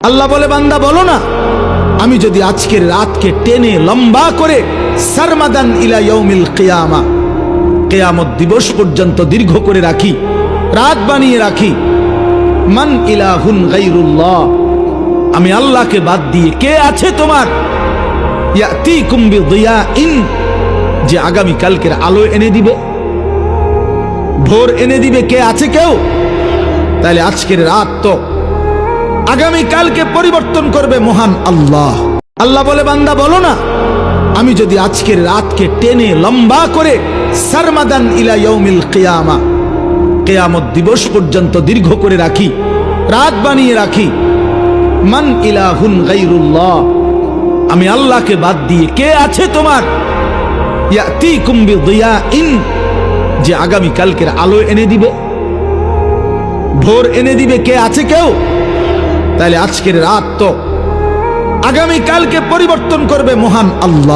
আল্লাহ বলে, বান্দা বলো না, আমি যদি আজকের রাতকে টেনে লম্বা করে সারমাদান ইলা ইয়াউমিল কিয়ামা, কিয়ামত দিবস পর্যন্ত দীর্ঘ করে রাখি, রাত বানিয়ে রাখি, মান ইলাহুন গায়রুল্লাহ, আমি আল্লাহকে বাদ দিয়ে কে আছে তোমার, ইয়াতিকুম বিদিয়াইন, যে আগামী কালকের আলো এনে দিবে, ভোর এনে দিবে, কে আছে কেউ? তাহলে আজকের রাত তো আগামী কালকে পরিবর্তন করবে মহান আল্লাহ। আল্লাহ বলে, বান্দা বলো না, আমি যদি আজকের রাতকে টেনে লম্বা করে সারমাদান ইলা ইয়াউমিল কিয়ামা, কিয়ামত দিবস পর্যন্ত দীর্ঘ করে রাখি, রাত বানিয়ে রাখি, মান ইলাহুন গায়রুল্লাহ, আমি আল্লাহকে বাদ দিয়ে কে আছে তোমার, ইয়াতিকুম বিদিয়াইন, যে আগামী কালকের আলো এনে দিবে, ভোর এনে দিবে, কে আছে কেউ? তাহলে আজকের রাত তো আগামী কালকে পরিবর্তন করবে মহান আল্লাহ।